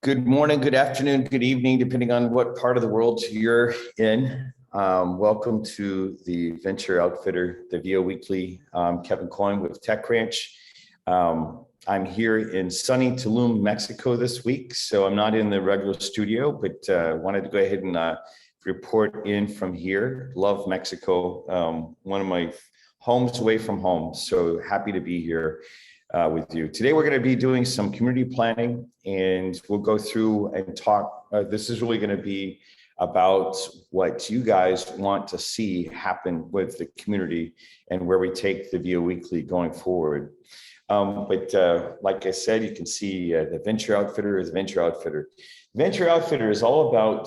Good morning, good afternoon, good evening, depending on what part of the world you're in. Welcome to the Venture Outfitter, the VO Weekly. Kevin Coyne with TechRanch. I'm here in sunny Tulum, Mexico this week, so I'm not in the regular studio, but wanted to go ahead and report in from here. Love Mexico, one of my homes away from home, so happy to be here with you. Today, we're going to be doing some community planning, and we'll go through and talk. This is really going to be about what you guys want to see happen with the community and where we take the VO Weekly going forward. Like I said, you can see the Venture Outfitter is Venture Outfitter. Venture Outfitter is all about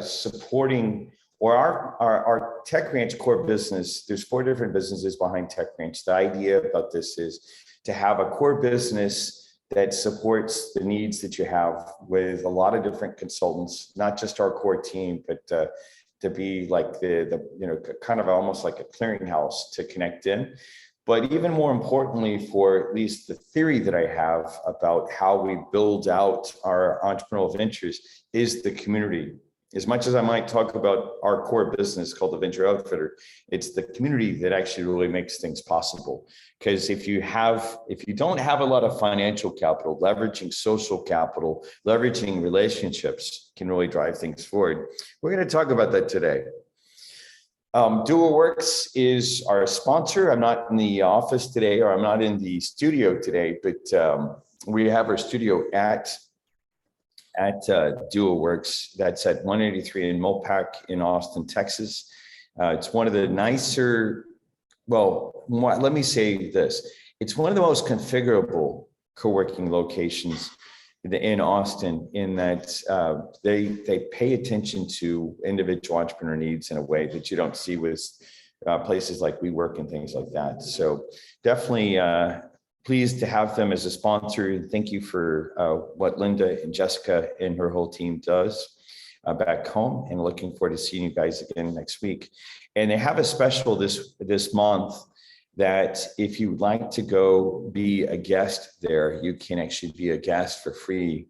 supporting our TechRanch core business. There's 4 different businesses behind TechRanch. The idea about this is to have a core business that supports the needs that you have with a lot of different consultants, not just our core team, but to be like the kind of almost like a clearinghouse to connect in. But even more importantly, for at least the theory that I have about how we build out our entrepreneurial ventures is the community. As much as I might talk about our core business called the Venture Outfitter, it's the community that actually really makes things possible. Because if you don't have a lot of financial capital, leveraging social capital, leveraging relationships can really drive things forward. We're going to talk about that today. DualWorks is our sponsor. I'm not in the office today, or I'm not in the studio today, but we have our studio at DualWorks. That's at 183 in Mopac in Austin, Texas. It's one of the nicer, let me say this. It's one of the most configurable co-working locations in Austin, in that they pay attention to individual entrepreneur needs in a way that you don't see with places like WeWork and things like that. So definitely pleased to have them as a sponsor. Thank you for what Linda and Jessica and her whole team does back home, and looking forward to seeing you guys again next week. And they have a special this month that if you'd like to go be a guest there, you can actually be a guest for free.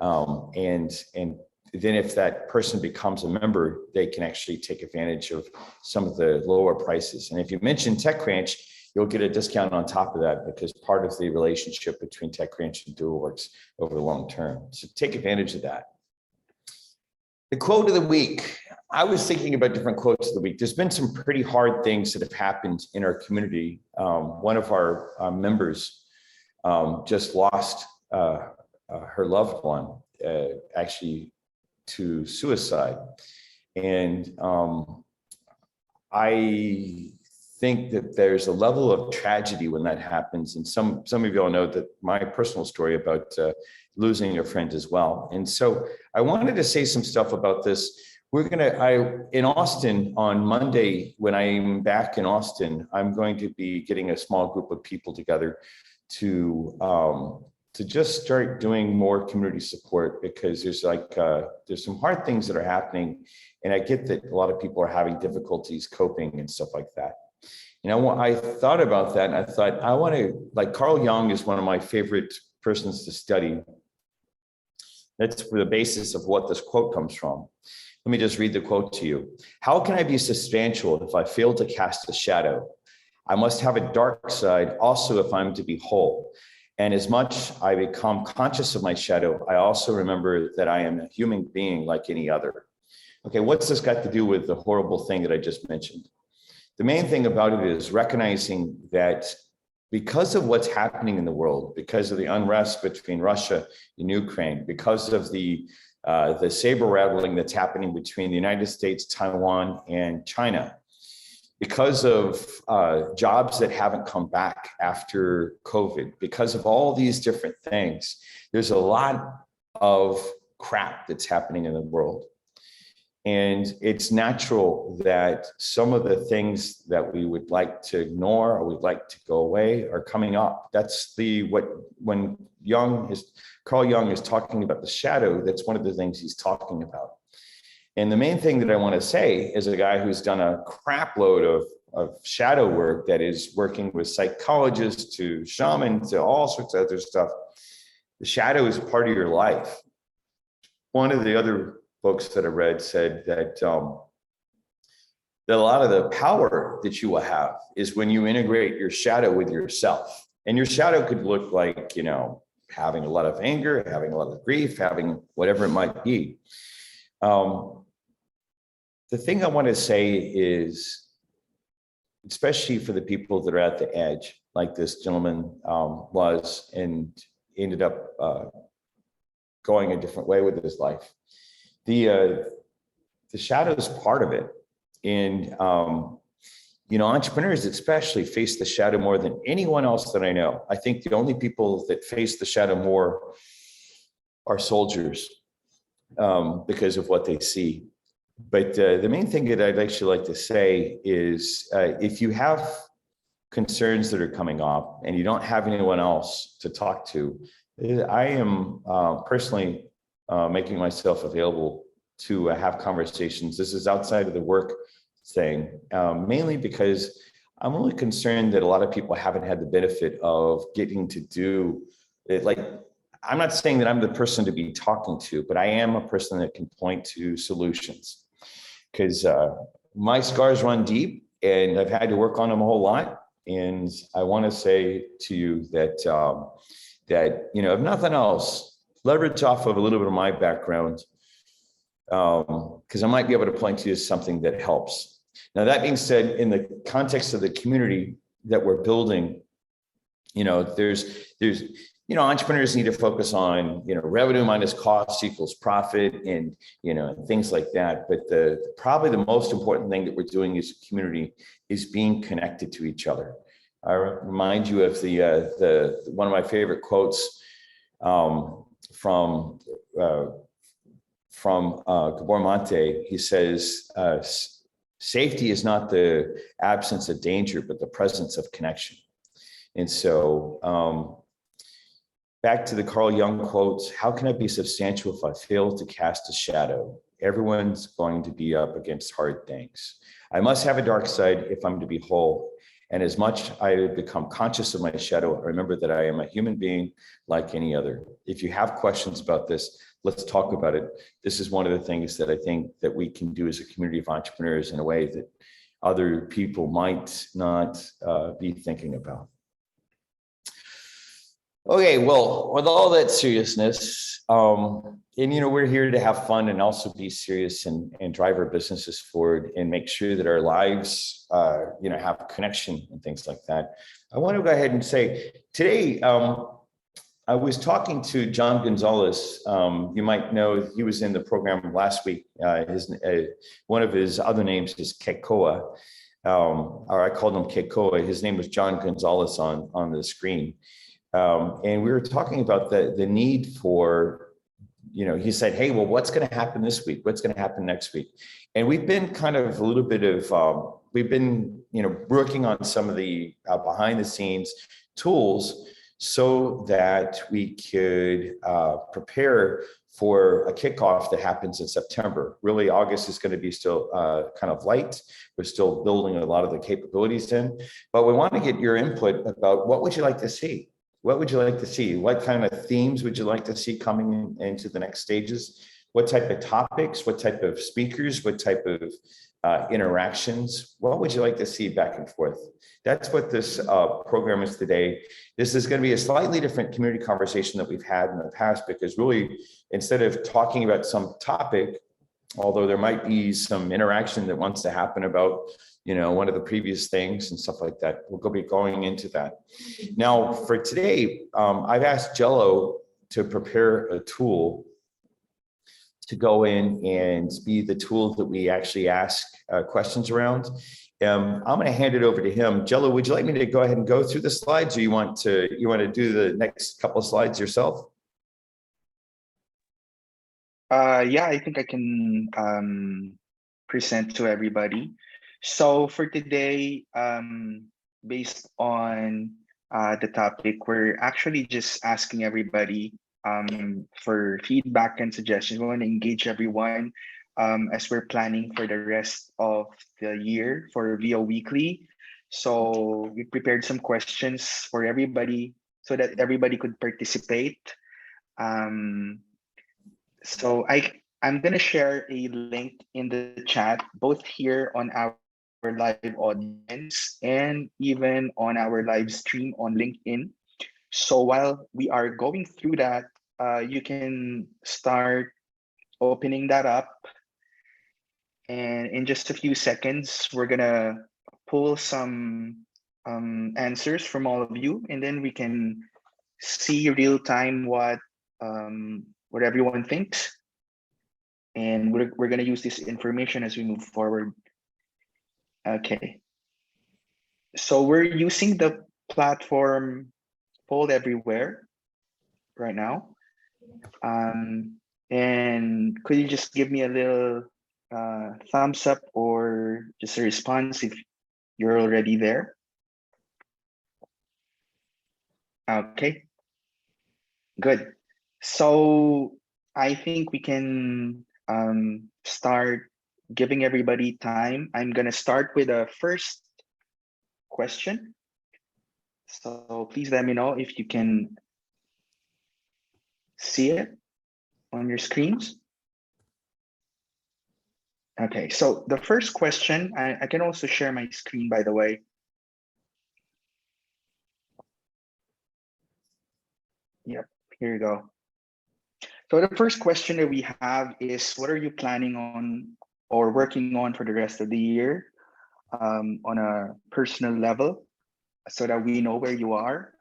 And then if that person becomes a member, they can actually take advantage of some of the lower prices. And if you mention TechRanch, you'll get a discount on top of that, because part of the relationship between TechRanch and DualWorks over the long term. So take advantage of that. The quote of the week. I was thinking about different quotes of the week. There's been some pretty hard things that have happened in our community. One of our members just lost her loved one, actually to suicide. And I think that there's a level of tragedy when that happens. And some of you all know that my personal story about losing a friend as well. And so I wanted to say some stuff about this. In Austin on Monday, when I'm back in Austin, I'm going to be getting a small group of people together to just start doing more community support, because there's some hard things that are happening. And I get that a lot of people are having difficulties coping and stuff like that. You know, I thought about that, and I thought, I want to, like, Carl Jung is one of my favorite persons to study. That's the basis of what this quote comes from. Let me just read the quote to you. How can I be substantial if I fail to cast a shadow? I must have a dark side also if I'm to be whole. And as much I become conscious of my shadow, I also remember that I am a human being like any other. Okay, what's this got to do with the horrible thing that I just mentioned? The main thing about it is recognizing that because of what's happening in the world, because of the unrest between Russia and Ukraine, because of the saber rattling that's happening between the United States, Taiwan, and China, because of jobs that haven't come back after COVID, because of all these different things, there's a lot of crap that's happening in the world. And it's natural that some of the things that we would like to ignore or we'd like to go away are coming up. That's when Carl Jung is talking about the shadow, that's one of the things he's talking about. And the main thing that I want to say is a guy who's done a crap load of shadow work, that is working with psychologists to shamans to all sorts of other stuff. The shadow is part of your life. one of the other books that I read said that a lot of the power that you will have is when you integrate your shadow with yourself. And your shadow could look like, having a lot of anger, having a lot of grief, having whatever it might be. The thing I want to say is, especially for the people that are at the edge, like this gentleman was, and ended up going a different way with his life. The shadow is part of it. And, entrepreneurs especially face the shadow more than anyone else that I know. I think the only people that face the shadow more are soldiers because of what they see. But the main thing that I'd actually like to say is if you have concerns that are coming up and you don't have anyone else to talk to, I am personally making myself available to have conversations. This is outside of the work thing, mainly because I'm really concerned that a lot of people haven't had the benefit of getting to do it. Like, I'm not saying that I'm the person to be talking to, but I am a person that can point to solutions, because my scars run deep and I've had to work on them a whole lot. And I want to say to you that, if nothing else, leverage off of a little bit of my background, because I might be able to point to you something that helps. Now, that being said, in the context of the community that we're building, there's entrepreneurs need to focus on, revenue minus cost equals profit, and, things like that. But probably the most important thing that we're doing as a community is being connected to each other. I remind you of the one of my favorite quotes from Gabor Mate. He says, safety is not the absence of danger, but the presence of connection. And so back to the Carl Jung quotes, how can I be substantial if I fail to cast a shadow? Everyone's going to be up against hard things. I must have a dark side if I'm to be whole. And as much I become conscious of my shadow, I remember that I am a human being like any other. If you have questions about this, let's talk about it. This is one of the things that I think that we can do as a community of entrepreneurs in a way that other people might not be thinking about. Okay, well, with all that seriousness, we're here to have fun and also be serious and drive our businesses forward and make sure that our lives, have connection and things like that. I want to go ahead and say today, I was talking to John Gonzalez. You might know he was in the program last week. One of his other names is Kekoa, or I called him Kekoa. His name was John Gonzalez on the screen. And we were talking about the need for, he said, hey, well, what's going to happen this week? What's going to happen next week? And we've been kind of a little bit of, we've been, working on some of the behind the scenes tools so that we could prepare for a kickoff that happens in September. Really, August is going to be still kind of light. We're still building a lot of the capabilities in, but we want to get your input about what would you like to see? What would you like to see? What kind of themes would you like to see coming into the next stages? What type of topics? What type of speakers? What type of interactions? What would you like to see back and forth? That's what this program is today. This is going to be a slightly different community conversation that we've had in the past, because really, instead of talking about some topic, although there might be some interaction that wants to happen about, one of the previous things and stuff like that, we'll be going into that. Now, for today, I've asked Jello to prepare a tool to go in and be the tool that we actually ask questions around. I'm going to hand it over to him. Jello, would you like me to go ahead and go through the slides, or you want to do the next couple of slides yourself? Yeah, I think I can present to everybody. So for today, based on the topic, we're actually just asking everybody for feedback and suggestions. We want to engage everyone as we're planning for the rest of the year for VO Weekly. So we prepared some questions for everybody so that everybody could participate. So I'm gonna share a link in the chat, both here on our live audience and even on our live stream on LinkedIn. So while we are going through that, you can start opening that up. And in just a few seconds, we're gonna pull some answers from all of you, and then we can see real time what everyone thinks. And we're gonna use this information as we move forward. Okay. So we're using the platform Poll Everywhere right now. And could you just give me a little thumbs up or just a response if you're already there? Okay, good. So I think we can start giving everybody time. I'm gonna start with a first question. So please let me know if you can see it on your screens. Okay, so the first question, I can also share my screen, by the way. Yep, here you go. So the first question that we have is, what are you planning on or working on for the rest of the year on a personal level so that we know where you are?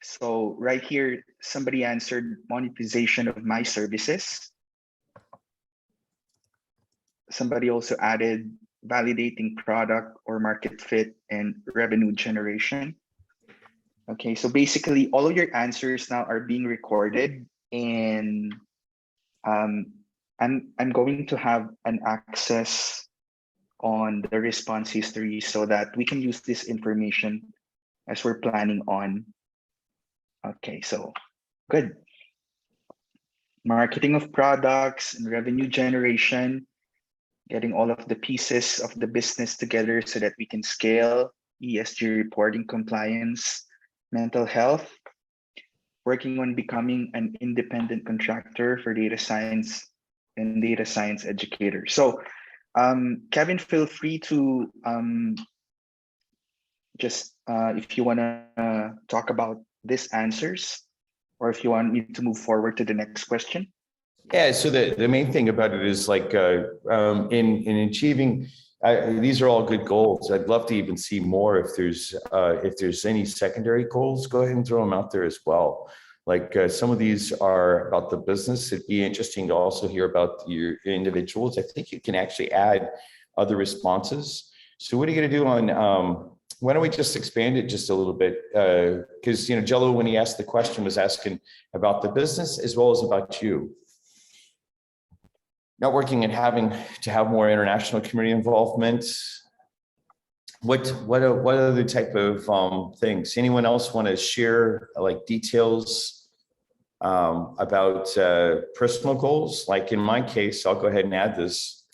So right here, somebody answered monetization of my services. Somebody also added validating product or market fit and revenue generation. Okay, so basically all of your answers now are being recorded, and I'm going to have an access on the response history so that we can use this information as we're planning on. Okay, so good. Marketing of products and revenue generation, getting all of the pieces of the business together so that we can scale, ESG reporting compliance, mental health, working on becoming an independent contractor for data science and data science educator. So Kevin, feel free to just if you want to talk about these answers, or if you want me to move forward to the next question. Yeah, so the main thing about it is like in achieving these are all good goals. I'd love to even see more if there's any secondary goals. Go ahead and throw them out there as well. Like some of these are about the business. It'd be interesting to also hear about your individuals. I think you can actually add other responses. So what are you going to do on? Why don't we just expand it just a little bit? Because Jello, when he asked the question, was asking about the business as well as about you. Networking and having to have more international community involvement. What other type of things? Anyone else want to share like details about personal goals? Like in my case, I'll go ahead and add this: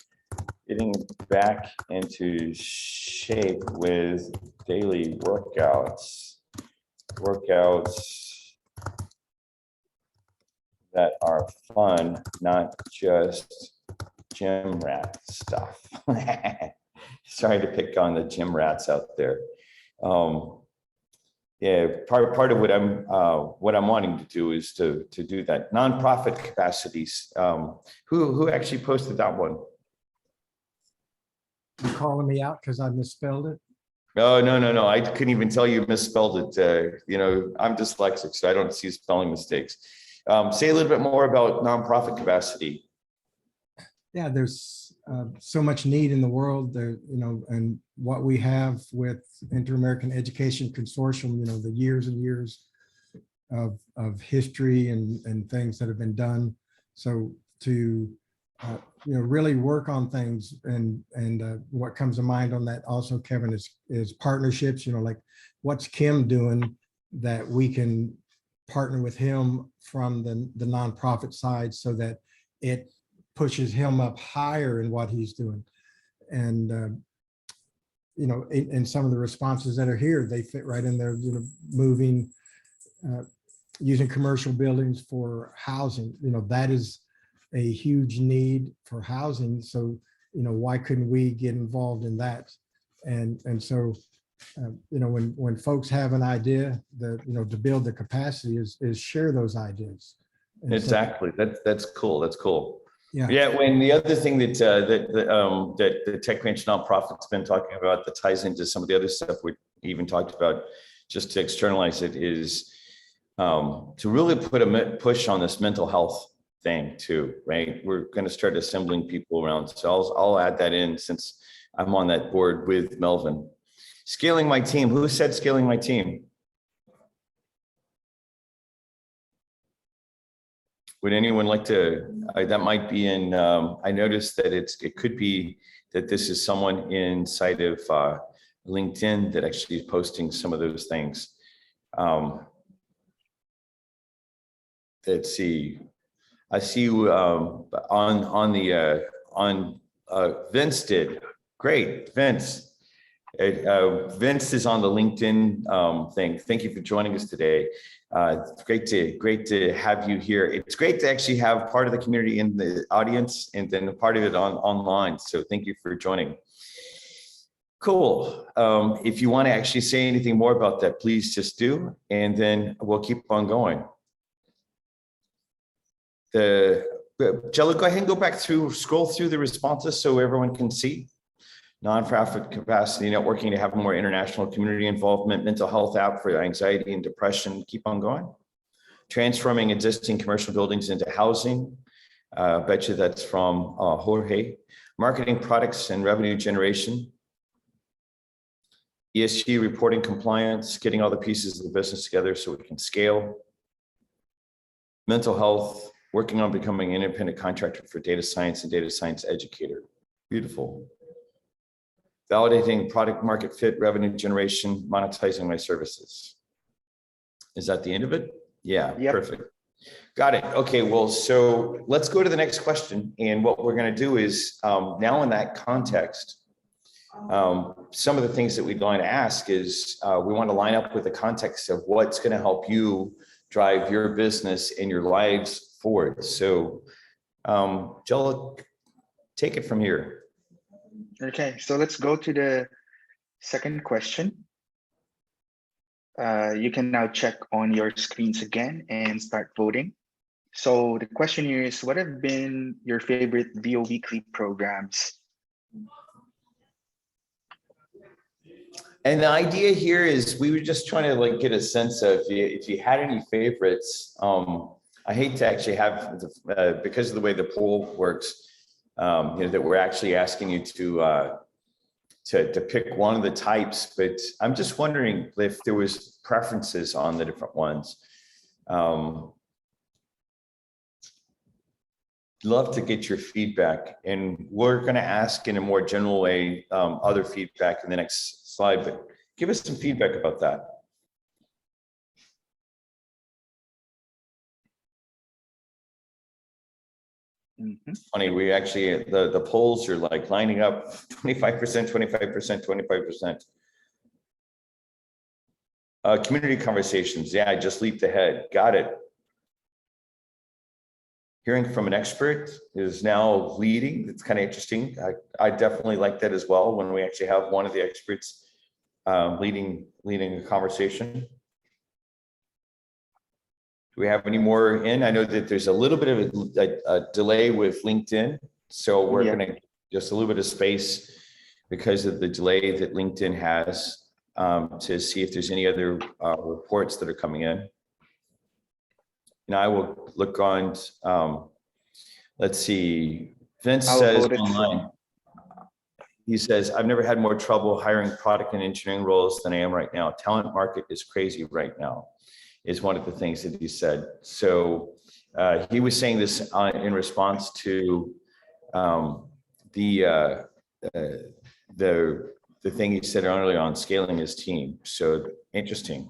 getting back into shape with daily workouts that are fun, not just gym rat stuff. Sorry to pick on the gym rats out there. Yeah, part of what I'm wanting to do is to do that. Nonprofit capacities. Who actually posted that one? You calling me out because I misspelled it? Oh, no. I couldn't even tell you misspelled it. I'm dyslexic, so I don't see spelling mistakes. Say a little bit more about nonprofit capacity. Yeah, there's so much need in the world there, and what we have with Inter-American Education Consortium, the years and years of history and things that have been done. So to really work on things, and what comes to mind on that also, Kevin, is partnerships. Like what's Kim doing that we can partner with him from the nonprofit side so that it pushes him up higher in what he's doing. And in some of the responses that are here, they fit right in there. Moving, using commercial buildings for housing. That is a huge need for housing. So, why couldn't we get involved in that? And so, when folks have an idea that, to build the capacity is share those ideas. And so, Exactly. That's cool. That's cool. yeah. Yeah. When the other thing that the TechCrunch nonprofit's been talking about that ties into some of the other stuff we even talked about, just to externalize it, is to really put a push on this mental health thing too, right? We're going to start assembling people around. So I'll add that in since I'm on that board with Melvin. Scaling my team. Who said scaling my team? Would anyone like to, that might be in, I noticed that it could be that this is someone inside of LinkedIn that actually is posting some of those things. Let's see. I see you on Vince did. Great, Vince. Vince is on the LinkedIn thing. Thank you for joining us today. It's great to have you here. It's great to actually have part of the community in the audience and then a part of it online. So thank you for joining. Cool. If you want to actually say anything more about that, please just do, and then we'll keep on going. Jello, go ahead and go back scroll through the responses so everyone can see. Nonprofit capacity networking to have more international community involvement, mental health app for anxiety and depression. Keep on going. Transforming existing commercial buildings into housing. Bet you that's from Jorge. Marketing products and revenue generation. ESG reporting compliance, getting all the pieces of the business together so we can scale. Mental health, working on becoming an independent contractor for data science and data science educator. Beautiful. Validating product market fit, revenue generation, monetizing my services. Is that the end of it? Yeah, yep. Perfect. Got it. Okay, well, so let's go to the next question. And what we're going to do is now in that context, some of the things that we'd want to ask is we want to line up with the context of what's going to help you drive your business and your lives forward. So, Jello, take it from here. Okay, so let's go to the second question. You can now check on your screens again and start voting. So the question here is, what have been your favorite VO Weekly programs? And the idea here is we were just trying to get a sense of if you had any favorites. I hate to actually have, because of the way the poll works, that we're actually asking you to pick one of the types, but I'm just wondering if there was preferences on the different ones. Love to get your feedback, and we're going to ask in a more general way other feedback in the next slide, but give us some feedback about that. Funny, we actually, the polls are like lining up 25%, 25%, 25%. Community conversations. Yeah, I just leaped ahead. Got it. Hearing from an expert is now leading. It's kind of interesting. I definitely like that as well when we actually have one of the experts leading a conversation. Do we have any more in? I know that there's a little bit of a delay with LinkedIn. So we're going to just a little bit of space because of the delay that LinkedIn has to see if there's any other reports that are coming in. And I will look on, let's see, Vince says online, he says, I've never had more trouble hiring product and engineering roles than I am right now. Talent market is crazy right now, is one of the things that he said. So he was saying this in response to the thing he said earlier on scaling his team. So interesting.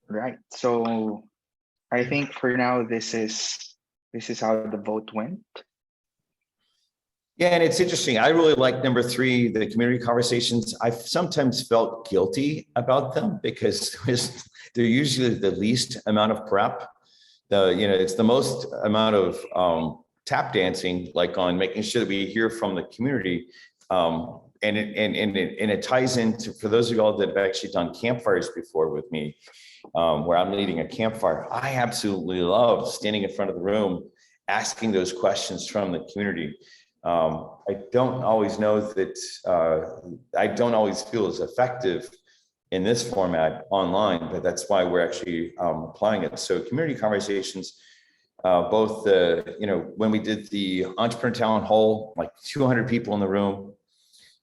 Right. So I think for now, this is how the vote went. Yeah, and it's interesting. I really like number 3, the community conversations. I've sometimes felt guilty about them because they're usually the least amount of prep. it's the most amount of tap dancing, like on making sure that we hear from the community. And it ties into, for those of y'all that have actually done campfires before with me, where I'm leading a campfire, I absolutely love standing in front of the room, asking those questions from the community. I don't always know that, I don't always feel as effective in this format online, but that's why we're actually applying it. So community conversations, both when we did the entrepreneur town hall, like 200 people in the room,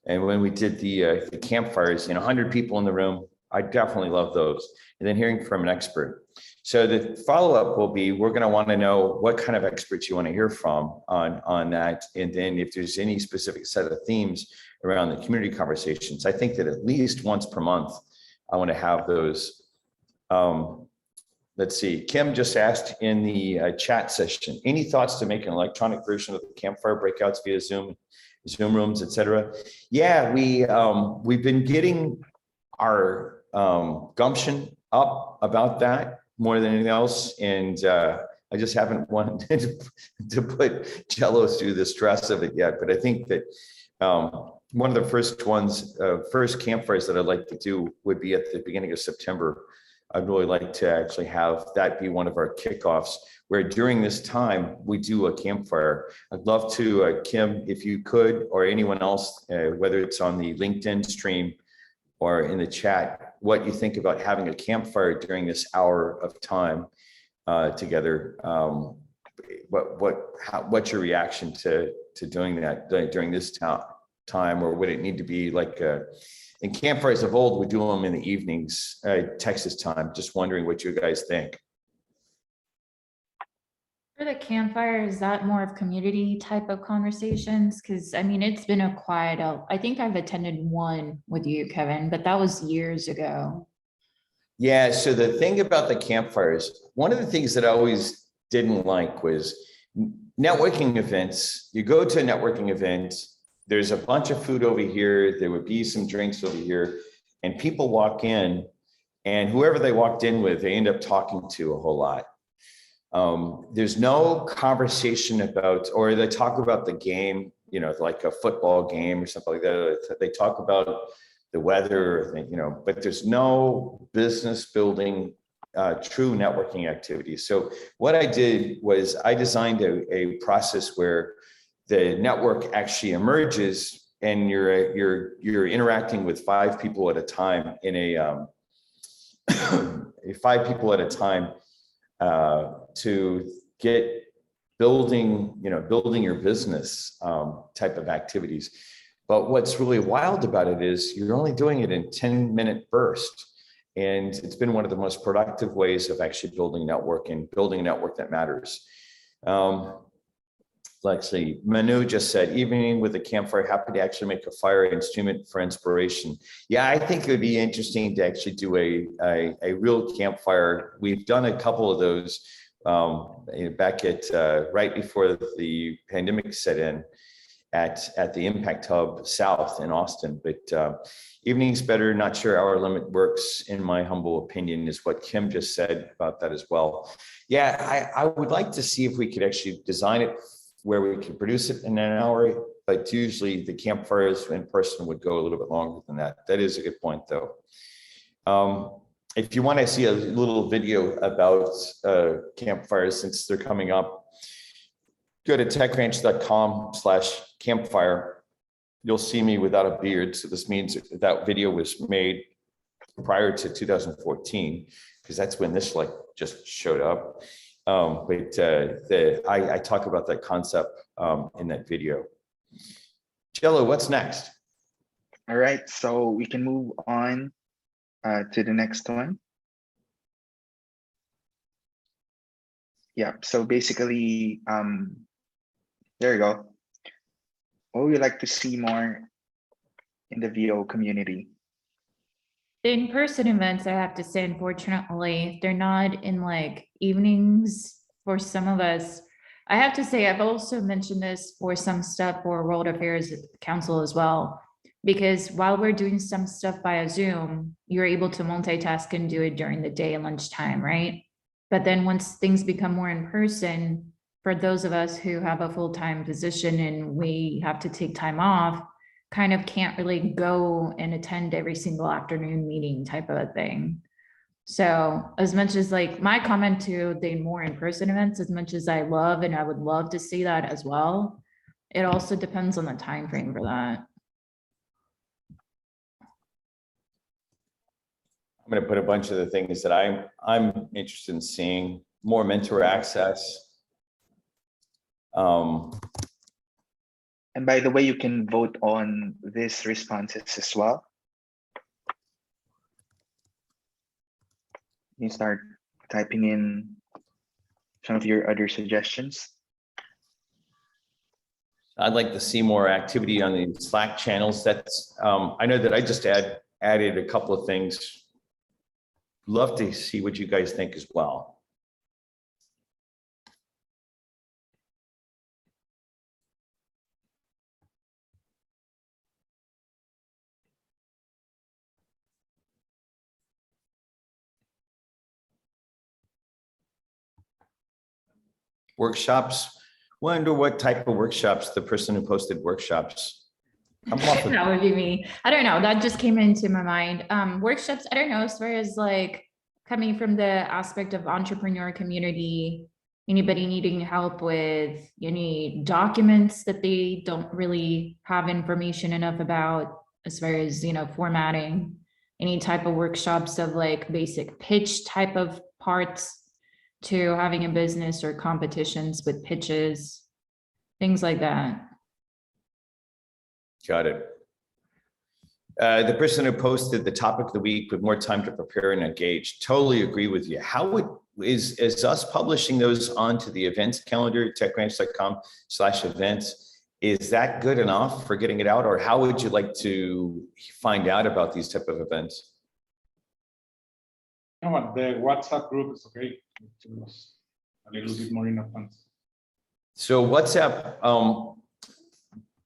and when we did the campfires, 100 people in the room, I definitely love those. And then hearing from an expert. So the follow-up will be, we're going to want to know what kind of experts you want to hear from on that. And then if there's any specific set of themes around the community conversations, I think that at least once per month, I want to have those. Let's see, Kim just asked in the chat session, any thoughts to make an electronic version of the campfire breakouts via Zoom rooms, etc.? Yeah, we've been getting our gumption up about that more than anything else. And I just haven't wanted to put Jello through the stress of it yet. But I think that one of the first campfires that I'd like to do would be at the beginning of September. I'd really like to actually have that be one of our kickoffs, where during this time we do a campfire. I'd love to, Kim, if you could, or anyone else, whether it's on the LinkedIn stream or in the chat, what you think about having a campfire during this hour of time together. What's your reaction to doing that during this time, or would it need to be like in campfires of old, we do them in the evenings, Texas time? Just wondering what you guys think. For the campfire, is that more of community type of conversations? Because I mean, it's been a quiet, I think I've attended one with you, Kevin, but that was years ago. Yeah, so the thing about the campfires, one of the things that I always didn't like was networking events. You go to a networking event, there's a bunch of food over here, there would be some drinks over here, and people walk in, and whoever they walked in with, they end up talking to a whole lot. There's no conversation about, or they talk about the game, like a football game or something like that. They talk about the weather, but there's no business building, true networking activities. So what I did was I designed a process where the network actually emerges, and you're interacting with 5 people at a time in a 5 people at a time to get building your business type of activities. But what's really wild about it is you're only doing it in 10-minute bursts. And it's been one of the most productive ways of actually building network and building a network that matters. Let's see, Manu just said, evening with a campfire, happy to actually make a fire and stream it for inspiration. Yeah, I think it would be interesting to actually do a real campfire. We've done a couple of those back at right before the pandemic set in at the Impact Hub South in Austin. But evening's better, not sure hour limit works, in my humble opinion, is what Kim just said about that as well. Yeah, I would like to see if we could actually design it where we could produce it in an hour, but usually the campfires in person would go a little bit longer than that. That is a good point, though. If you want to see a little video about campfires, since they're coming up, go to techranch.com/campfire. You'll see me without a beard. So this means that video was made prior to 2014, because that's when this just showed up. I talk about that concept in that video. Jello, what's next? All right, so we can move on to the next one. Yeah, so basically, there you go. What would you like to see more in the VO community? The in-person events, I have to say, unfortunately, they're not in evenings for some of us. I have to say, I've also mentioned this for some stuff for World Affairs Council as well, because while we're doing some stuff via Zoom, you're able to multitask and do it during the day and lunchtime, right? But then once things become more in person, for those of us who have a full-time position and we have to take time off, kind of can't really go and attend every single afternoon meeting type of a thing. So as much as like my comment to the more in-person events, as much as I love and I would love to see that as well, it also depends on the time frame for that. I'm going to put a bunch of the things that I'm interested in seeing: more mentor access. And by the way, you can vote on these responses as well. You can start typing in some of your other suggestions. I'd like to see more activity on the Slack channels. That's, I know that I just added a couple of things. Love to see what you guys think as well. Workshops. Wonder what type of workshops the person who posted workshops. I'm off of- That would be me. I don't know. That just came into my mind. Workshops, I don't know, as far as like coming from the aspect of entrepreneur community, anybody needing help with any documents that they don't really have information enough about, as far as, you know, formatting, any type of workshops of like basic pitch type of parts to having a business or competitions with pitches, things like that. Got it. The person who posted the topic of the week with more time to prepare and engage, totally agree with you. How is us publishing those onto the events calendar, techranch.com/events, is that good enough for getting it out? Or how would you like to find out about these type of events? You know what, the WhatsApp group is okay. It was a little bit more in advance. So WhatsApp,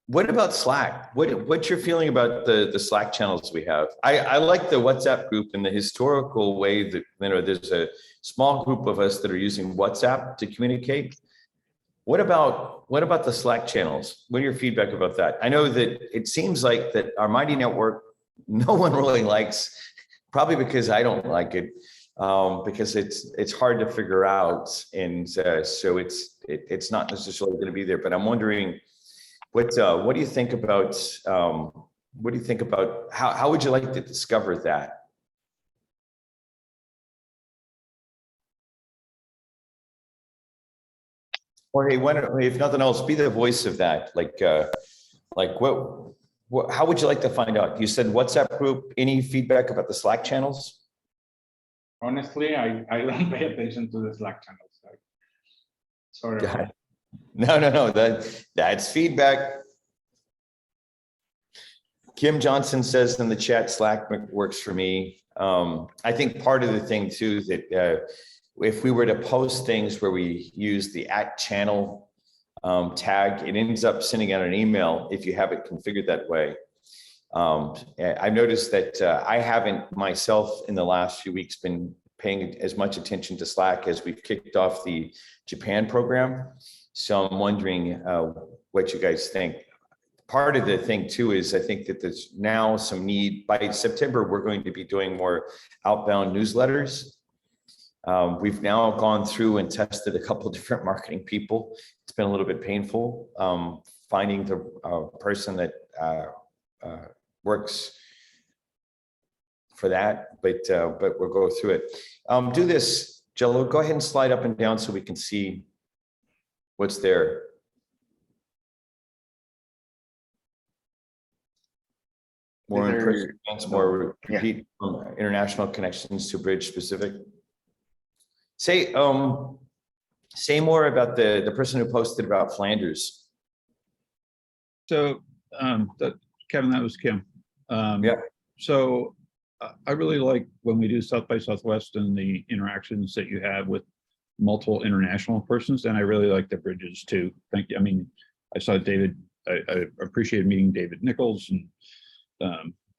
what about Slack? What's your feeling about the Slack channels we have? I like the WhatsApp group in the historical way that, you know, there's a small group of us that are using WhatsApp to communicate. What about the Slack channels? What are your feedback about that? I know that it seems like that our Mighty Network, no one really likes, probably because I don't like it, because it's hard to figure out. And so it's not necessarily going to be there, but I'm wondering, what do you think about how would you like to discover that? Or hey, if nothing else, be the voice of that. Like what how would you like to find out? You said WhatsApp group. Any feedback about the Slack channels? Honestly, I don't pay attention to the Slack channels. Sorry. Got it. No, that's feedback. Kim Johnson says in the chat, Slack works for me. I think part of the thing too, that if we were to post things where we use the @channel tag, it ends up sending out an email if you have it configured that way. I've noticed that I haven't myself in the last few weeks been paying as much attention to Slack as we've kicked off the Japan program. So I'm wondering what you guys think. Part of the thing too is I think that there's now some need. By September, we're going to be doing more outbound newsletters. We've now gone through and tested a couple of different marketing people. It's been a little bit painful finding the person that works for that, but we'll go through it. Do this, Jello, go ahead and slide up and down so we can see what's there. More in-person events, more repeat international connections to bridge specific. Say more about the person who posted about Flanders. So Kevin, that was Kim. Yeah. So I really like when we do South by Southwest and the interactions that you have with multiple international persons, and I really like the bridges too. Thank you. I mean, I saw David. I appreciated meeting David Nichols and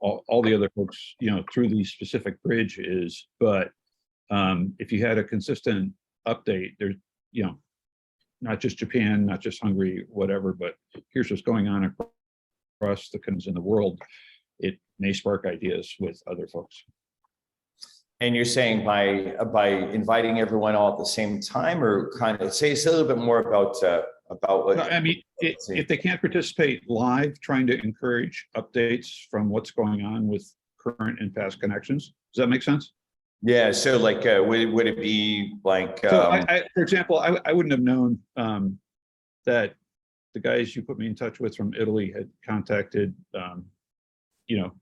all the other folks, you know, through these specific bridges. But if you had a consistent update, there's, you know, not just Japan, not just Hungary, whatever, but here's what's going on across the countries in the world, it may spark ideas with other folks. And you're saying by inviting everyone all at the same time, or kind of say a little bit more about what? No, I mean, if they can't participate live, trying to encourage updates from what's going on with current and past connections. Does that make sense? Yeah, so like, would it be like, So for example, I wouldn't have known that the guys you put me in touch with from Italy had contacted, you know,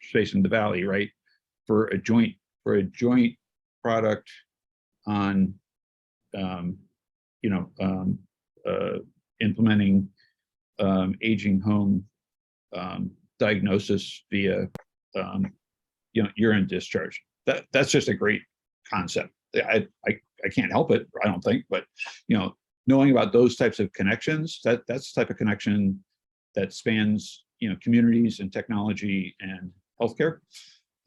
Space in the Valley, right? For a joint product on, you know, implementing aging home diagnosis via, you know, urine discharge. That's just a great concept. I can't help it, I don't think, but you know, knowing about those types of connections, that's the type of connection that spans, you know, communities and technology and healthcare.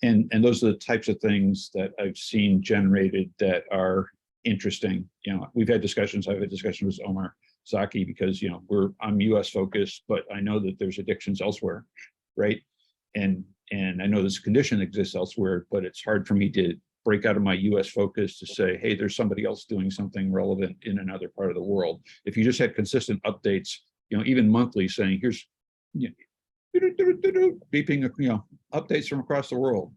And those are the types of things that I've seen generated that are interesting. You know, we've had discussions, I've had discussions with Omar Zaki because, you know, I'm US focused, but I know that there's addictions elsewhere, right? And I know this condition exists elsewhere, but it's hard for me to break out of my US focus to say, hey, there's somebody else doing something relevant in another part of the world. If you just had consistent updates, you know, even monthly saying, here's, you know, beeping, you know, updates from across the world.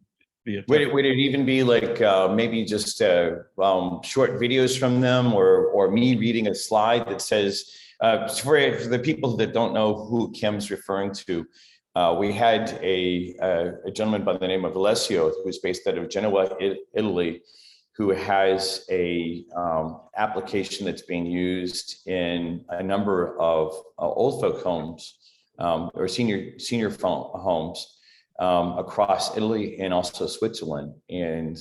would it even be like maybe just short videos from them, or me reading a slide that says, for the people that don't know who Kim's referring to, we had a gentleman by the name of Alessio, who's based out of Genoa, Italy, who has a application that's being used in a number of old folk homes, or senior homes across Italy and also Switzerland. And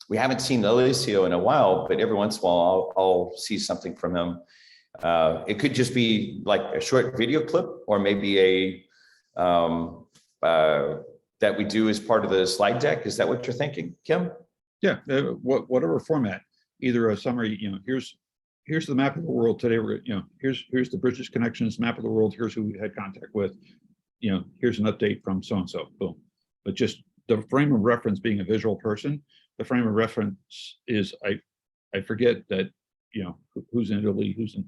we haven't seen Alessio in a while, but every once in a while I'll see something from him. It could just be like a short video clip, or maybe that we do as part of the slide deck. Is that what you're thinking, Kim? Yeah, whatever format, either a summary, you know, here's the map of the world today. We're, you know, here's the British Connections map of the world. Here's who we had contact with. You know, here's an update from so and so. Boom. But just the frame of reference, being a visual person, the frame of reference is I forget that, you know, who's in Italy, who's in,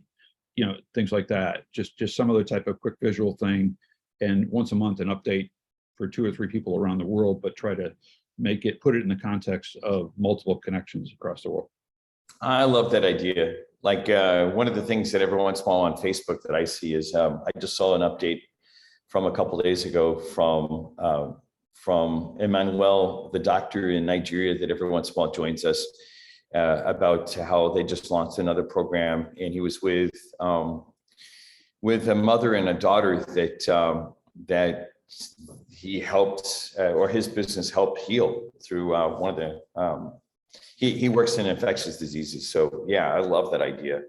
you know, things like that. Just some other type of quick visual thing, and once a month an update for 2 or 3 people around the world, but try to put it in the context of multiple connections across the world. I love that idea. Like one of the things that every once in a while on Facebook that I see is I just saw an update from a couple of days ago from Emmanuel, the doctor in Nigeria that every once in a while joins us, about how they just launched another program, and he was with a mother and a daughter that he helped, or his business helped heal through one of the, he works in infectious diseases. So yeah, I love that idea.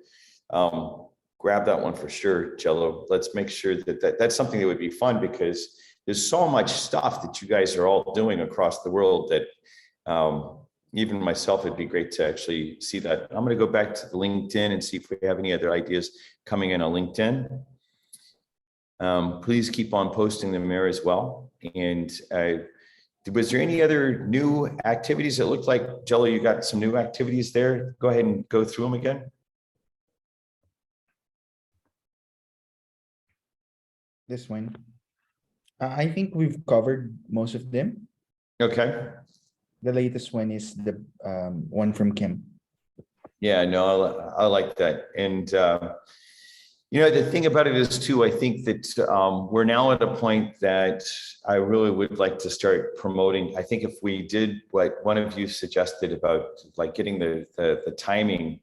Grab that one for sure, Jello. Let's make sure that's something that would be fun, because there's so much stuff that you guys are all doing across the world that even myself, it'd be great to actually see that. I'm going to go back to the LinkedIn and see if we have any other ideas coming in on LinkedIn. Please keep on posting them there as well. And was there any other new activities? It looked like, Jello, you got some new activities there. Go ahead and go through them again. This one. I think we've covered most of them. Okay. The latest one is the one from Kim. Yeah, no, I like that. And, you know, the thing about it is too, I think that we're now at a point that I really would like to start promoting. I think if we did what one of you suggested about like getting the timing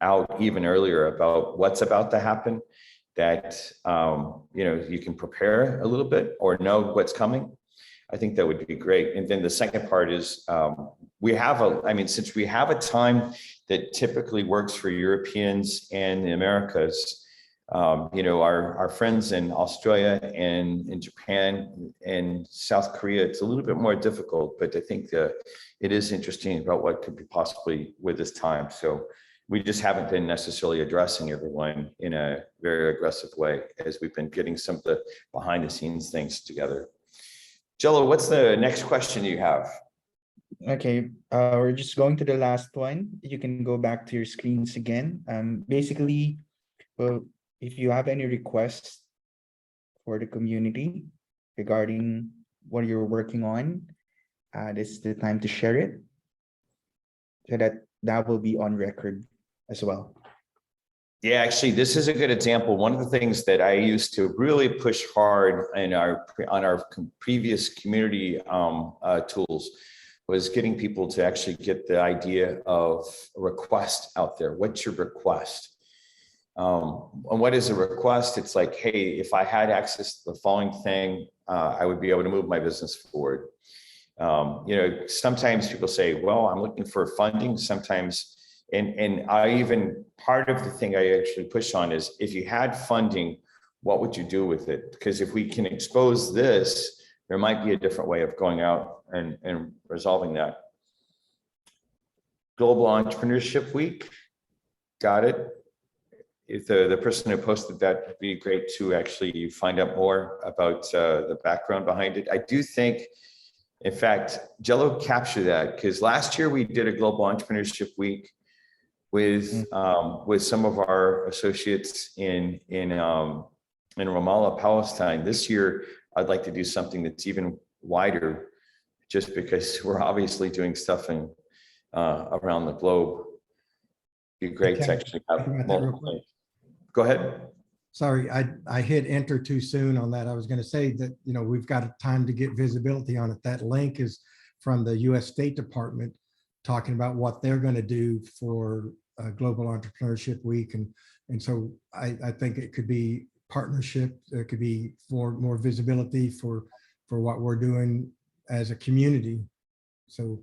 out even earlier about what's about to happen, that, you know, you can prepare a little bit or know what's coming. I think that would be great. And then the second part is since we have a time that typically works for Europeans and the Americas, You know, our friends in Australia and in Japan and South Korea, it's a little bit more difficult, but I think it is interesting about what could be possibly with this time. So we just haven't been necessarily addressing everyone in a very aggressive way as we've been getting some of the behind the scenes things together. Jello, what's the next question you have? Okay, we're just going to the last one. You can go back to your screens again. Basically, well, if you have any requests for the community regarding what you're working on, this is the time to share it, so that will be on record as well. Yeah, actually, this is a good example. One of the things that I used to really push hard on our previous community tools was getting people to actually get the idea of a request out there. What's your request? And what is a request? It's like, hey, if I had access to the following thing, I would be able to move my business forward. You know, sometimes people say, well, I'm looking for funding. Sometimes, and I even, part of the thing I actually push on is, if you had funding, what would you do with it? Because if we can expose this, there might be a different way of going out and resolving that. Global Entrepreneurship Week, got it. If the person who posted that, would be great to actually find out more about the background behind it. I do think, in fact, Jello captured that, because last year we did a Global Entrepreneurship Week with some of our associates in Ramallah, Palestine. This year, I'd like to do something that's even wider, just because we're obviously doing stuff around the globe. It'd be great to actually have multiple. Go ahead. Sorry, I hit enter too soon on that. I was going to say that, you know, we've got time to get visibility on it. That link is from the U.S. State Department, talking about what they're going to do for Global Entrepreneurship Week. And so I think it could be partnership. There could be more visibility for what we're doing as a community. So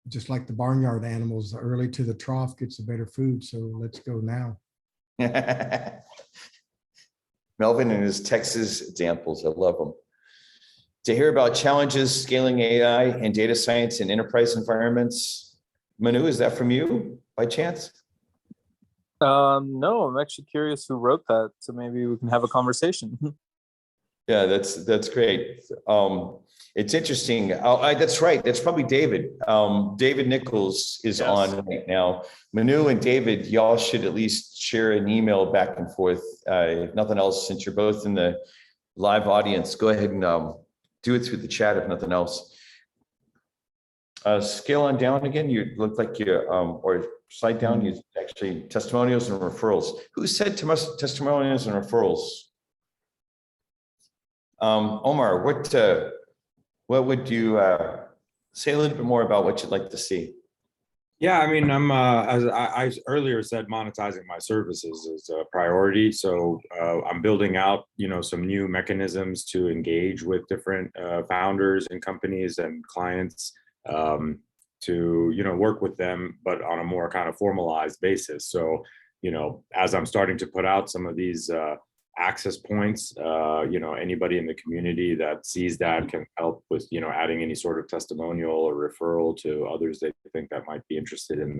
just like the barnyard animals, the early to the trough gets the better food. So let's go now. Melvin and his Texas examples, I love them. To hear about challenges scaling AI and data science in enterprise environments. Manu, is that from you by chance? No, I'm actually curious who wrote that, so maybe we can have a conversation. Yeah, that's great. It's interesting. That's right. That's probably David. David Nichols is on right now. Manu and David, y'all should at least share an email back and forth. If nothing else, since you're both in the live audience, go ahead and do it through the chat if nothing else. Scale on down again. You look like you, or slide down. You actually testimonials and referrals. Who said testimonials and referrals? Omar, what would you say a little bit more about what you'd like to see? Yeah, I mean, I'm as I earlier said, monetizing my services is a priority. So I'm building out, some new mechanisms to engage with different founders and companies and clients to work with them, but on a more kind of formalized basis. So as I'm starting to put out some of these access points, anybody in the community that sees that can help with adding any sort of testimonial or referral to others they think that might be interested in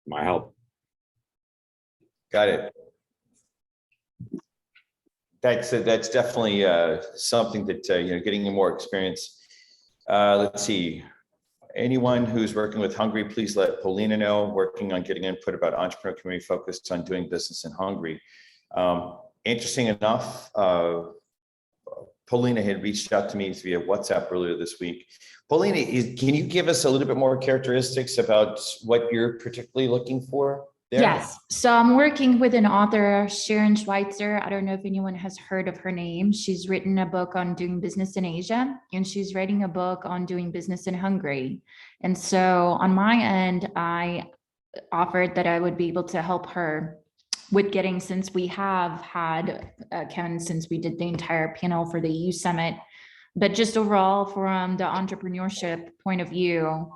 my help. Got it. That's definitely something that getting more experience. Let's see. Anyone who's working with Hungary, please let Paulina know. Working on getting input about entrepreneur community focused on doing business in Hungary. Interesting enough, Paulina had reached out to me via WhatsApp earlier this week. Paulina, can you give us a little bit more characteristics about what you're particularly looking for there? Yes. So I'm working with an author, Sharon Schweitzer. I don't know if anyone has heard of her name. She's written a book on doing business in Asia, and she's writing a book on doing business in Hungary. And so on my end, I offered that I would be able to help her with getting, since we have had Kevin, since we did the entire panel for the EU Summit, but just overall from the entrepreneurship point of view,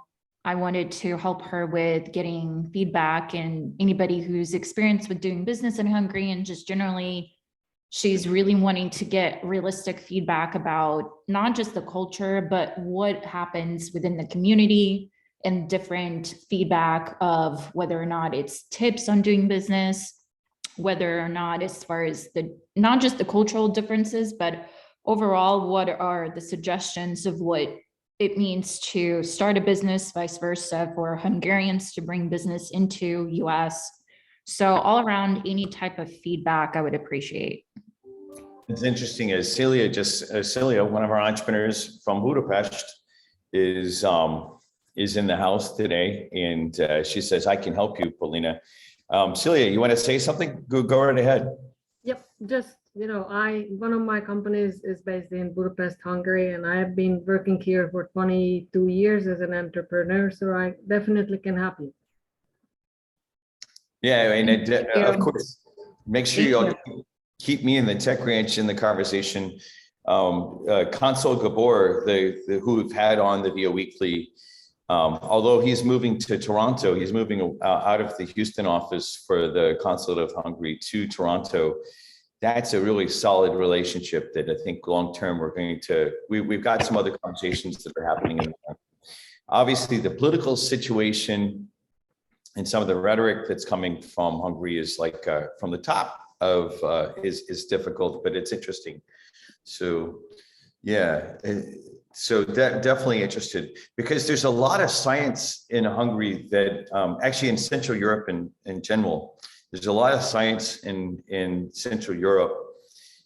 I wanted to help her with getting feedback, and anybody who's experienced with doing business in Hungary and just generally, she's really wanting to get realistic feedback about not just the culture, but what happens within the community, and different feedback of whether or not it's tips on doing business, whether or not as far as the, not just the cultural differences, but overall, what are the suggestions of what it means to start a business, vice versa, for Hungarians to bring business into US. So all around, any type of feedback I would appreciate. It's interesting as Celia, one of our entrepreneurs from Budapest, is in the house today, and she says, I can help you, Paulina. Celia, you want to say something? Go right ahead. Yep, just, one of my companies is based in Budapest, Hungary, and I have been working here for 22 years as an entrepreneur, so I definitely can help you. Yeah, and of course, make sure Thank you keep me in the Tech Ranch in the conversation. Consul Gabor, who we've had on the VIA Weekly, although he's moving to Toronto, he's moving out of the Houston office for the Consulate of Hungary to Toronto. That's a really solid relationship that I think long-term we've got some other conversations that are happening. Obviously, the political situation and some of the rhetoric that's coming from Hungary is like from the top of is difficult, but it's interesting. So yeah, so definitely interested, because there's a lot of science in Hungary that actually in Central Europe in general, there's a lot of science in Central Europe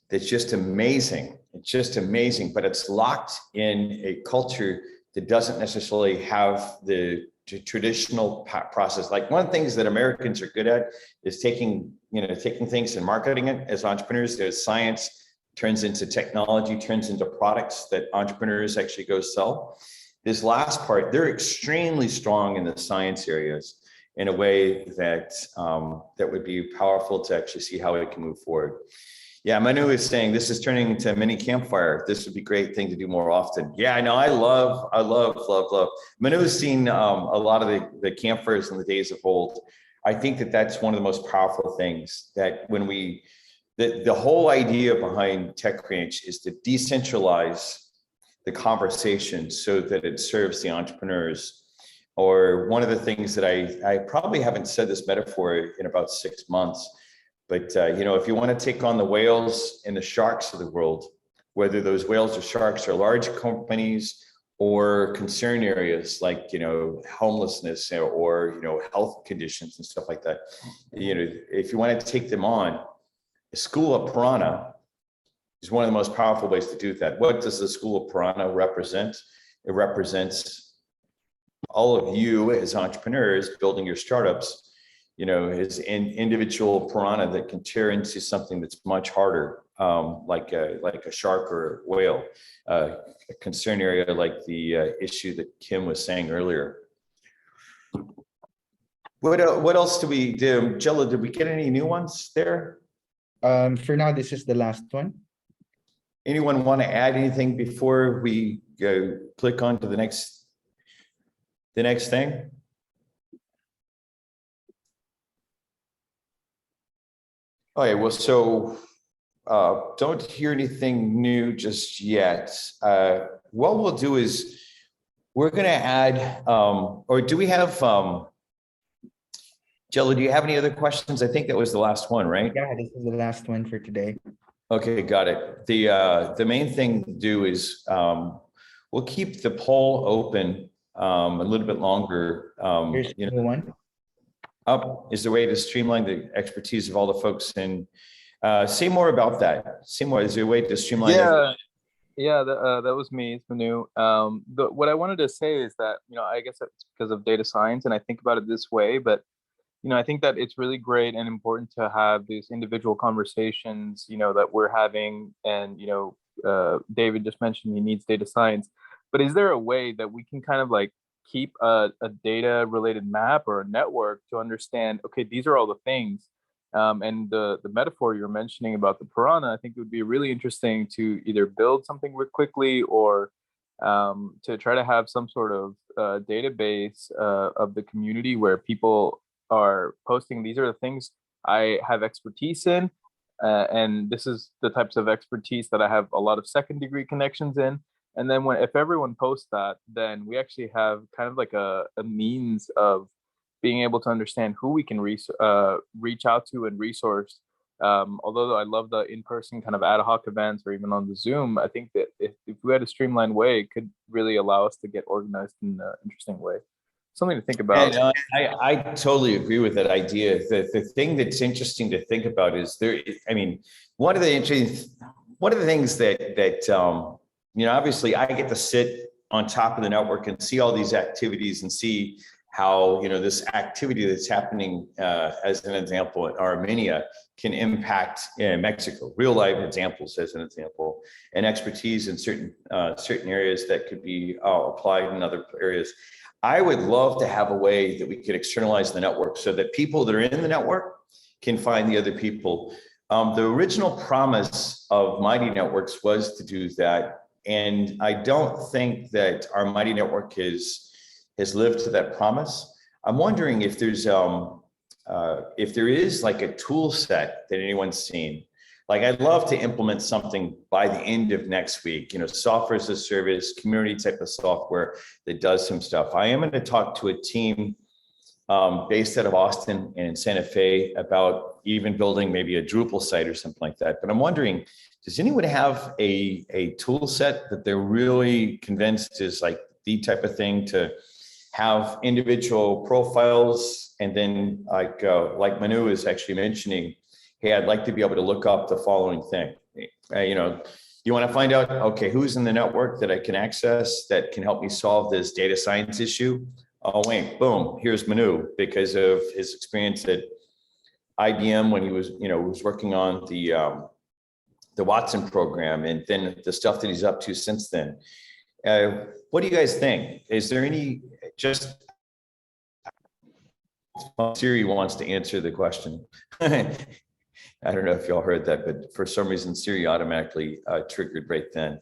that's just amazing. It's just amazing, but it's locked in a culture that doesn't necessarily have the traditional process. Like one of the things that Americans are good at is taking things and marketing it as entrepreneurs. There's science turns into technology, turns into products that entrepreneurs actually go sell. This last part, they're extremely strong in the science areas in a way that that would be powerful to actually see how it can move forward. Yeah, Manu is saying this is turning into a mini campfire. This would be a great thing to do more often. Yeah, I know. I love. Manu has seen a lot of the campfires in the days of old. I think that that's one of the most powerful things, that when the whole idea behind Tech Ranch is to decentralize the conversation so that it serves the entrepreneurs. Or one of the things that I probably haven't said this metaphor in about 6 months, but if you want to take on the whales and the sharks of the world, whether those whales or sharks are large companies or concern areas like homelessness or health conditions and stuff like that, if you want to take them on, a school of piranha is one of the most powerful ways to do that. What does the school of piranha represent? It represents all of you as entrepreneurs building your startups, as an individual piranha that can tear into something that's much harder, like a shark or a whale, a concern area like the issue that Kim was saying earlier. What else do we do? Jella, did we get any new ones there? For now, this is the last one. Anyone want to add anything before we click on to the next thing? Okay, well, so don't hear anything new just yet. What we'll do is we're going to add, or do we have, Jello, do you have any other questions? I think that was the last one, right? Yeah, this is the last one for today. Okay, got it. The main thing to do is we'll keep the poll open a little bit longer. Here's the one. Up is the way to streamline the expertise of all the folks, and say more about that. Say more. Is there a way to streamline? That was me. It's Manu. What I wanted to say is that I guess that's because of data science, and I think about it this way. But I think that it's really great and important to have these individual conversations, that we're having, and David just mentioned he needs data science. But is there a way that we can kind of like keep a data related map or a network to understand, okay, these are all the things, and the metaphor you're mentioning about the piranha, I think it would be really interesting to either build something quickly or to try to have some sort of database of the community where people are posting, these are the things I have expertise in, and this is the types of expertise that I have a lot of second degree connections in. And then if everyone posts that, then we actually have kind of like a means of being able to understand who we can reach out to and resource. Although I love the in-person kind of ad hoc events or even on the Zoom, I think that if we had a streamlined way, it could really allow us to get organized in an interesting way. Something to think about. And I totally agree with that idea. The thing that's interesting to think about is I mean, one of the things that obviously I get to sit on top of the network and see all these activities and see how, this activity that's happening, as an example, in Armenia can impact Mexico, real life examples as an example, and expertise in certain areas that could be applied in other areas. I would love to have a way that we could externalize the network so that people that are in the network can find the other people. The original promise of Mighty Networks was to do that. And I don't think that our Mighty Network has lived to that promise. I'm wondering if there is like a tool set that anyone's seen. Like, I'd love to implement something by the end of next week, software as a service, community type of software that does some stuff. I am going to talk to a team based out of Austin and Santa Fe about even building maybe a Drupal site or something like that. But I'm wondering, does anyone have a tool set that they're really convinced is like the type of thing to have individual profiles? And then like Manu is actually mentioning, hey, I'd like to be able to look up the following thing. You want to find out, okay, who's in the network that I can access that can help me solve this data science issue? Oh, wait, boom, here's Manu, because of his experience at IBM when he was working on the Watson program, and then the stuff that he's up to since then. What do you guys think? Is there any, just Siri wants to answer the question. I don't know if y'all heard that, but for some reason, Siri automatically triggered right then.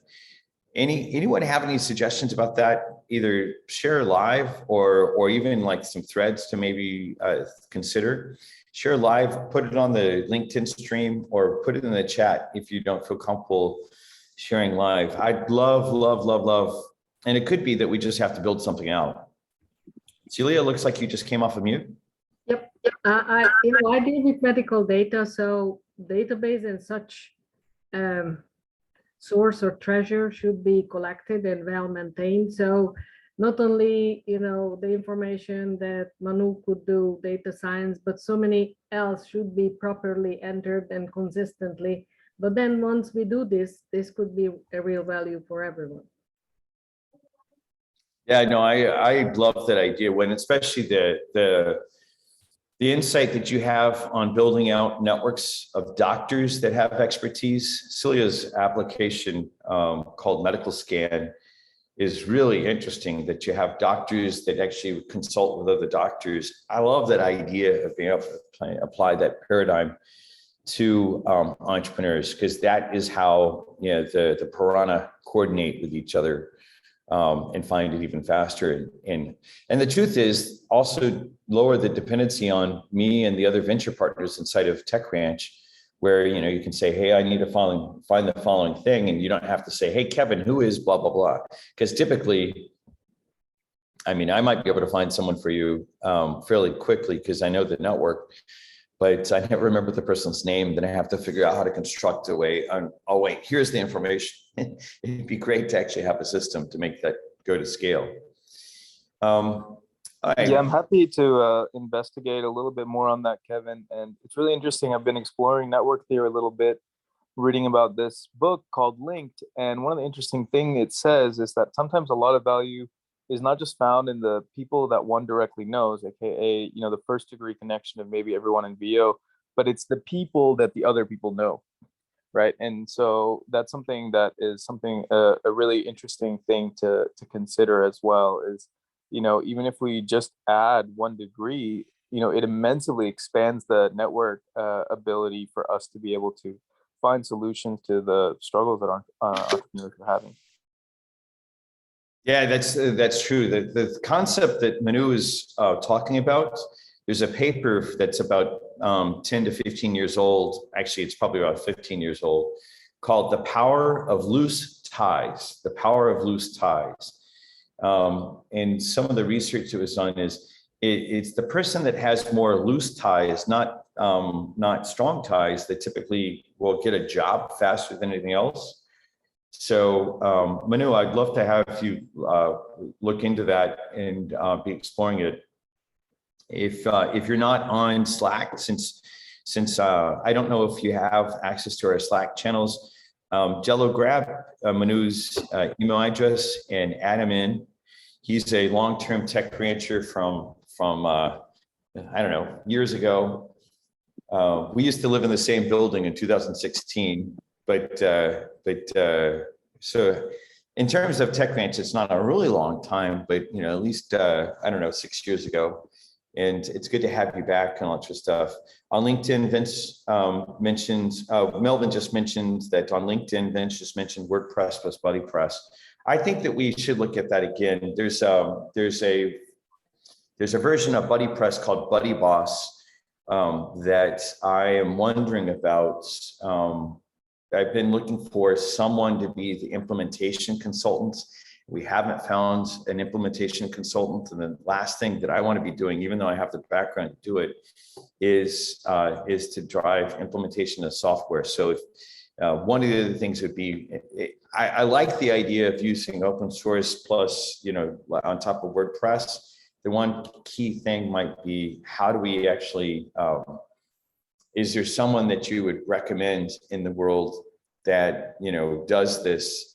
Anyone have any suggestions about that? Either share live or even like some threads to maybe consider. Share live, put it on the LinkedIn stream, or put it in the chat if you don't feel comfortable sharing live. I'd love, and it could be that we just have to build something out. Celia, looks like you just came off of mute. Yep. I deal with medical data, so database and such source or treasure should be collected and well maintained. So not only, the information that Manu could do data science, but so many else should be properly entered and consistently. But then once we do this could be a real value for everyone. Yeah, no, I love that idea, when especially the insight that you have on building out networks of doctors that have expertise. Celia's application called Medical Scan is really interesting, that you have doctors that actually consult with other doctors. I love that idea of being able to apply that paradigm to entrepreneurs, because that is how the piranha coordinate with each other and find it even faster. And the truth is also lower the dependency on me and the other venture partners inside of TechRanch, where you can say, hey, I need to find the following thing, and you don't have to say, hey, Kevin, who is blah blah blah? Because typically, I might be able to find someone for you fairly quickly because I know the network, but I never remember the person's name. Then I have to figure out how to construct a way. Oh wait, here's the information. It'd be great to actually have a system to make that go to scale. Yeah, I'm happy to investigate a little bit more on that, Kevin. And it's really interesting. I've been exploring network theory a little bit, reading about this book called Linked. And one of the interesting things it says is that sometimes a lot of value is not just found in the people that one directly knows, aka the first degree connection of maybe everyone in VO, but it's the people that the other people know, right? And so that's something that is a really interesting thing to consider as well. Is even if we just add 1 degree, it immensely expands the network ability for us to be able to find solutions to the struggles that entrepreneurs are having. Yeah, that's true. The concept that Manu is talking about, there's a paper that's about 10 to 15 years old. Actually, it's probably about 15 years old, called "The Power of Loose Ties." The power of loose ties. And some of the research that was done is it's the person that has more loose ties, not strong ties, that typically will get a job faster than anything else. So Manu, I'd love to have you look into that and be exploring it. If you're not on Slack, since I don't know if you have access to our Slack channels, Jello, grab Manu's email address and add him in. He's a long-term tech rancher from I don't know, years ago. We used to live in the same building in 2016, but so in terms of tech ranch, it's not a really long time, but you know, at least I don't know, 6 years ago. And it's good to have you back and all that stuff. On LinkedIn, Vince mentions, Melvin just mentioned that on LinkedIn, Vince just mentioned WordPress plus BuddyPress. I think that we should look at that again. There's a version of BuddyPress called BuddyBoss that I am wondering about. I've been looking for someone to be the implementation consultant. We haven't found an implementation consultant. And the last thing that I want to be doing, even though I have the background to do it, is to drive implementation of software. So if one of the other things would be, I like the idea of using open source plus, you know, on top of WordPress. The one key thing might be, how do we actually, is there someone that you would recommend in the world that, you know, does this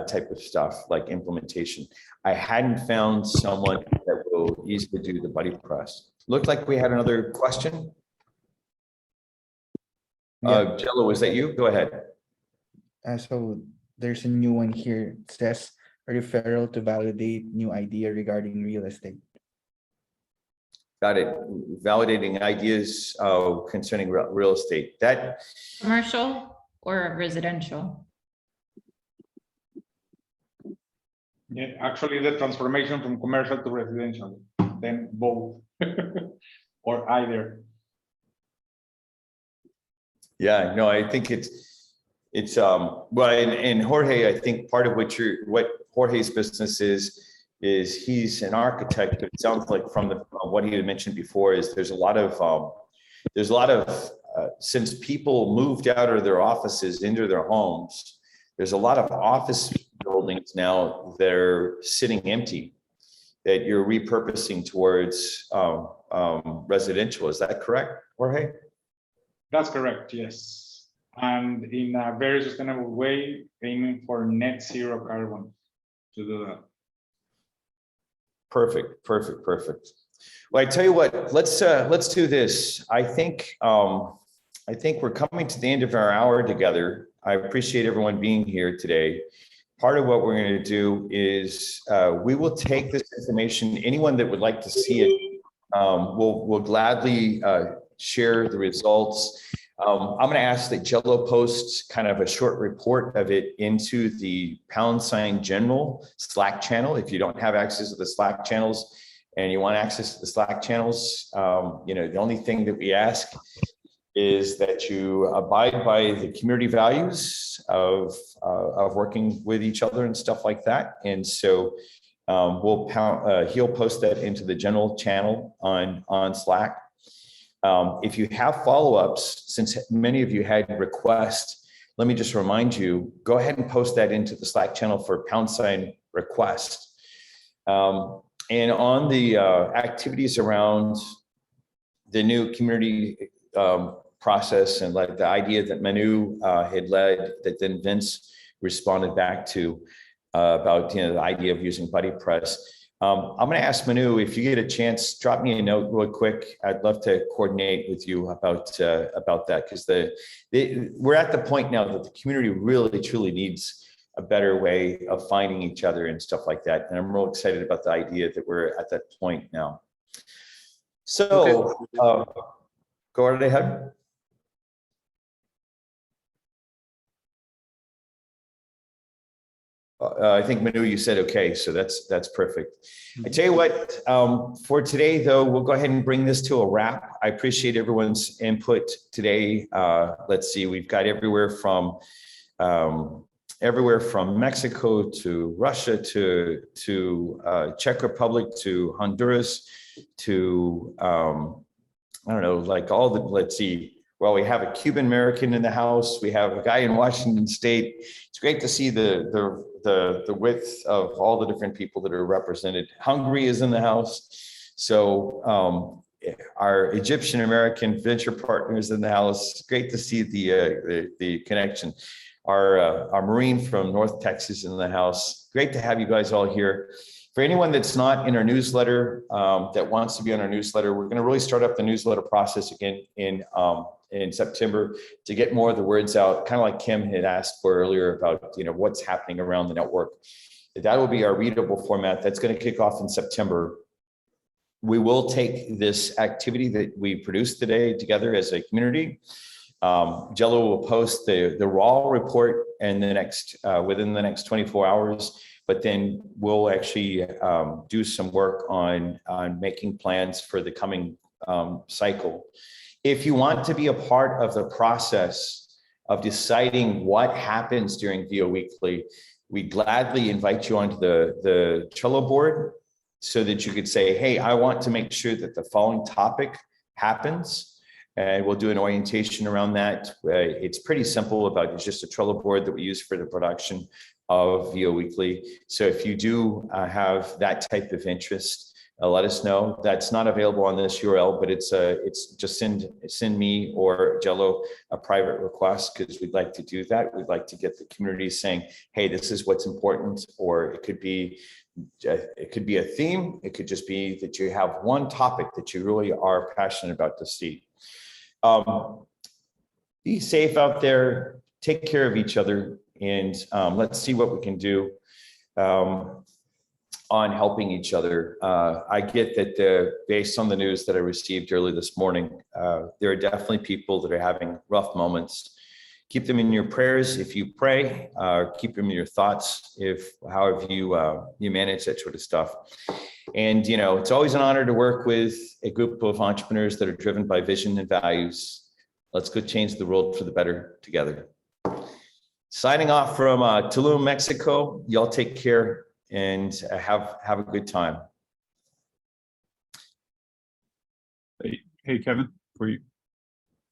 type of stuff like implementation? I hadn't found someone that will easily do the BuddyPress. Looked like we had another question. Jello, was that you? Go ahead. So there's a new one here. It says a referral to validate new idea regarding real estate. Got it. Validating ideas concerning real estate. That Commercial or residential? Yeah, actually the transformation from commercial to residential, then both or either. Yeah, no, I think it's well, and Jorge, I think part of what Jorge's business is he's an architect, but it sounds like from what he had mentioned before is there's a lot of since people moved out of their offices into their homes, there's a lot of office buildings now that are sitting empty that you're repurposing towards residential. Is that correct, Jorge? That's correct, yes. And in a very sustainable way, aiming for net zero carbon to do that. Perfect. Well, I tell you what, let's do this. I think we're coming to the end of our hour together. I appreciate everyone being here today. Part of what we're going to do is we will take this information. Anyone that would like to see it, we'll gladly share the results. I'm going to ask that Jello posts kind of a short report of it into the # general Slack channel. If you don't have access to the Slack channels and you want access to the Slack channels, you know, the only thing that we ask is that you abide by the community values of working with each other and stuff like that. And so he'll post that into the general channel on Slack. If you have follow-ups, since many of you had requests, let me just remind you, go ahead and post that into the Slack channel for # request. And on the activities around the new community process and like the idea that Manu had led, that then Vince responded back to about, you know, the idea of using BuddyPress. I'm going to ask Manu, if you get a chance, drop me a note real quick. I'd love to coordinate with you about that, because we're at the point now that the community really truly needs a better way of finding each other and stuff like that. And I'm real excited about the idea that we're at that point now. So go right ahead. I think Manu, you said okay, so that's perfect. I tell you what, for today though, we'll go ahead and bring this to a wrap. I appreciate everyone's input today. Let's see, we've got everywhere from Mexico to Russia to Czech Republic to Honduras to I don't know, like all the, let's see. Well, we have a Cuban American in the house. We have a guy in Washington State. It's great to see the width of all the different people that are represented. Hungary is in the house. So our Egyptian American venture partners in the house. Great to see the connection. Our Marine from North Texas in the house. Great to have you guys all here. For anyone that's not in our newsletter, that wants to be on our newsletter, we're going to really start up the newsletter process again in September to get more of the words out, kind of like Kim had asked for earlier about, you know, what's happening around the network. That will be our readable format. That's going to kick off in September. We will take this activity that we produced today together as a community. Jello will post the raw report and within the next 24 hours. But then we'll actually do some work on making plans for the coming cycle. If you want to be a part of the process of deciding what happens during VO Weekly, we gladly invite you onto the Trello board so that you could say, hey, I want to make sure that the following topic happens. And we'll do an orientation around that. It's pretty simple it's just a Trello board that we use for the production of VO Weekly. So if you do have that type of interest, let us know. That's not available on this URL, but it's just send me or Jello a private request because we'd like to do that. We'd like to get the community saying, hey, this is what's important, or it could be a theme. It could just be that you have one topic that you really are passionate about to see. Be safe out there, take care of each other, and let's see what we can do on helping each other. I get that based on the news that I received early this morning, there are definitely people that are having rough moments. Keep them in your prayers if you pray, keep them in your thoughts however you manage that sort of stuff. And, you know, it's always an honor to work with a group of entrepreneurs that are driven by vision and values. Let's go change the world for the better together. Signing off from Tulum, Mexico. Y'all take care and have a good time. Hey, Kevin, before you